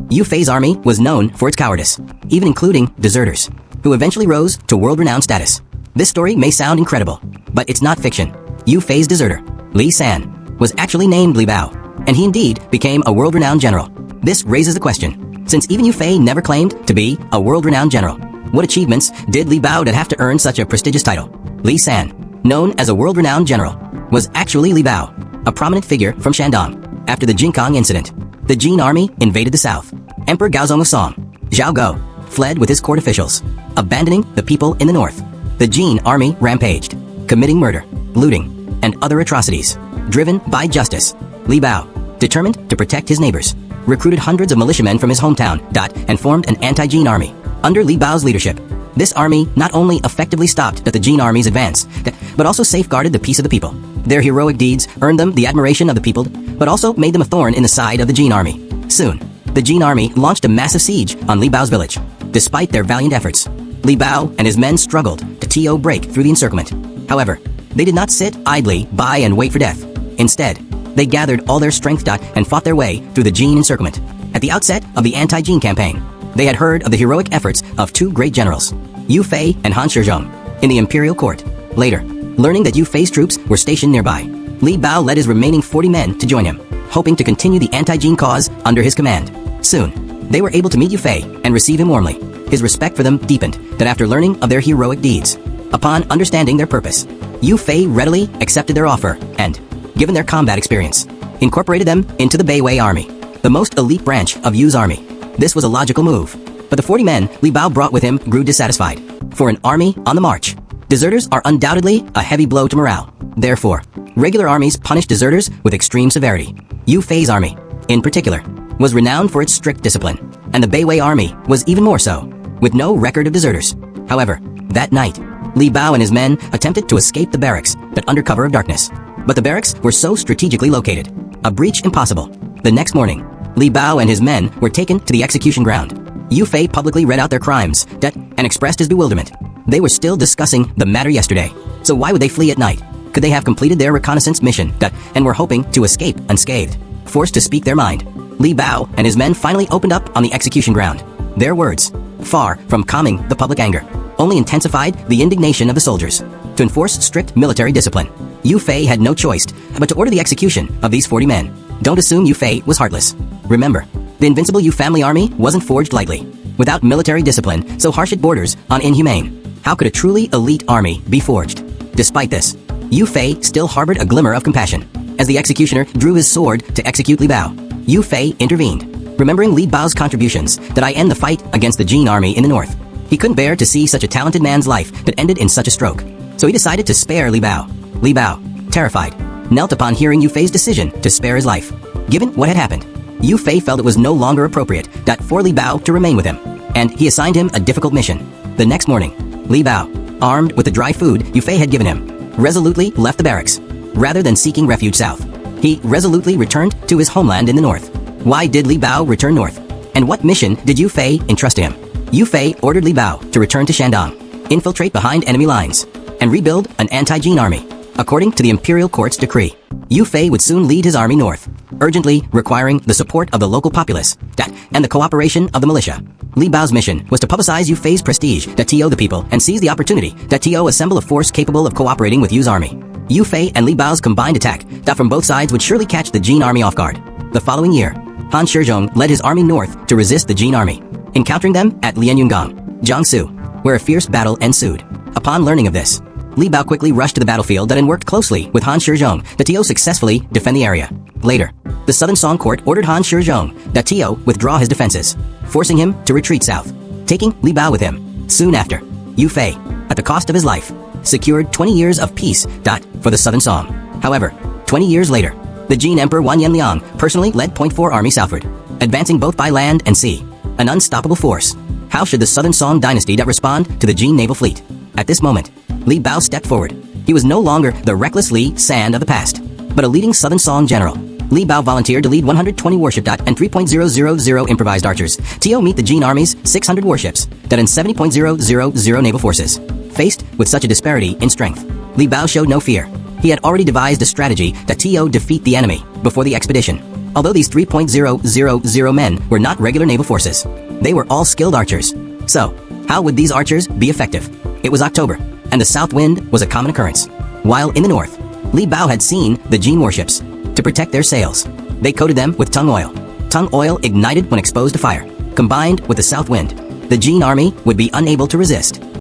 Yue Fei's army was known for its cowardice, even including deserters, who eventually rose to world-renowned status. This story may sound incredible, but it's not fiction. Yue Fei's deserter, Li San, was actually named Li Bao, and he indeed became a world-renowned general. This raises the question, since even Yue Fei never claimed to be a world-renowned general, what achievements did Li Bao have to earn such a prestigious title? Li San, known as a world-renowned general, was actually Li Bao, a prominent figure from Shandong. After the Jinkong incident, the Jin army invaded the south. Emperor Gaozong of Song, Zhao Go, fled with his court officials, abandoning the people in the north. The Jin army rampaged, committing murder, looting, and other atrocities. Driven by justice, Li Bao, determined to protect his neighbors, recruited hundreds of militiamen from his hometown, and formed an anti-Jin army. Under Li Bao's leadership, this army not only effectively stopped the Jin army's advance, but also safeguarded the peace of the people. Their heroic deeds earned them the admiration of the people, but also made them a thorn in the side of the Jin army. Soon, the Jin army launched a massive siege on Li Bao's village. Despite their valiant efforts, Li Bao and his men struggled to break through the encirclement. However, they did not sit idly by and wait for death. Instead, they gathered all their strength and fought their way through the Jin encirclement. At the outset of the anti-Jin campaign, they had heard of the heroic efforts of two great generals, Yue Fei and Han Shizhong, in the imperial court. Later, learning that Yue Fei's troops were stationed nearby, Li Bao led his remaining 40 men to join him, hoping to continue the anti-Jin cause under his command. Soon, they were able to meet Yue Fei and receive him warmly. His respect for them deepened after learning of their heroic deeds. Upon understanding their purpose, Yue Fei readily accepted their offer and, given their combat experience, incorporated them into the Beiwei army, the most elite branch of Yue's army. This was a logical move, but the 40 men Li Bao brought with him grew dissatisfied. For an army on the march, deserters are undoubtedly a heavy blow to morale. Therefore, regular armies punish deserters with extreme severity. Yue Fei's army, in particular, was renowned for its strict discipline, and the Beiwei army was even more so, with no record of deserters. However, that night, Li Bao and his men attempted to escape the barracks under cover of darkness. But the barracks were so strategically located, a breach impossible. The next morning, Li Bao and his men were taken to the execution ground. Yue Fei publicly read out their crimes and expressed his bewilderment. They were still discussing the matter yesterday, so why would they flee at night? Could they have completed their reconnaissance mission and were hoping to escape unscathed? Forced to speak their mind, Li Bao and his men finally opened up on the execution ground. Their words, far from calming the public anger, only intensified the indignation of the soldiers. To enforce strict military discipline, Yue Fei had no choice but to order the execution of these 40 men. Don't assume Yue Fei was heartless. Remember, the invincible Yue family army wasn't forged lightly. Without military discipline so harsh it borders on inhumane, how could a truly elite army be forged? Despite this, Yue Fei still harbored a glimmer of compassion. As the executioner drew his sword to execute Li Bao, Yue Fei intervened. Remembering Li Bao's contributions, I end the fight against the Jin army in the north. He couldn't bear to see such a talented man's life that ended in such a stroke. So he decided to spare Li Bao. Li Bao, terrified, knelt upon hearing Yue Fei's decision to spare his life. Given what had happened, Yue Fei felt it was no longer appropriate for Li Bao to remain with him, and he assigned him a difficult mission. The next morning, Li Bao, armed with the dry food Yue Fei had given him, resolutely left the barracks. Rather than seeking refuge south, he resolutely returned to his homeland in the north. Why did Li Bao return north? And what mission did Yue Fei entrust to him? Yue Fei ordered Li Bao to return to Shandong, infiltrate behind enemy lines, and rebuild an anti-Jin army. According to the imperial court's decree, Yue Fei would soon lead his army north, urgently requiring the support of the local populace and the cooperation of the militia. Li Bao's mission was to publicize Yue Fei's prestige the people and seize the opportunity to assemble a force capable of cooperating with Yue's army. Yue Fei and Li Bao's combined attack from both sides would surely catch the Jin army off guard. The following year, Han Shizhong led his army north to resist the Jin army, encountering them at Lianyungang, Jiangsu, where a fierce battle ensued. Upon learning of this, Li Bao quickly rushed to the battlefield and worked closely with Han Shizhong to successfully defend the area. Later, the Southern Song Court ordered Han Shizhong to withdraw his defenses, forcing him to retreat south, taking Li Bao with him. Soon after, Yue Fei, at the cost of his life, secured 20 years of peace for the Southern Song. However, 20 years later, the Jin Emperor Wan Yanliang personally led Point 4 army southward, advancing both by land and sea, an unstoppable force. How should the Southern Song dynasty respond to the Jin naval fleet? At this moment, Li Bao stepped forward. He was no longer the reckless Li San of the past, but a leading Southern Song general. Li Bao volunteered to lead 120 warship and 3.000 improvised archers to meet the Jin army's 600 warships and 70.000 naval forces. Faced with such a disparity in strength, Li Bao showed no fear. He had already devised a strategy to defeat the enemy before the expedition. Although these 3.000 men were not regular naval forces, they were all skilled archers. So, how would these archers be effective? It was October, and the south wind was a common occurrence. While in the north, Li Bao had seen the Jin warships. To protect their sails, they coated them with tung oil. Tung oil ignited when exposed to fire. Combined with the south wind, the Jin army would be unable to resist.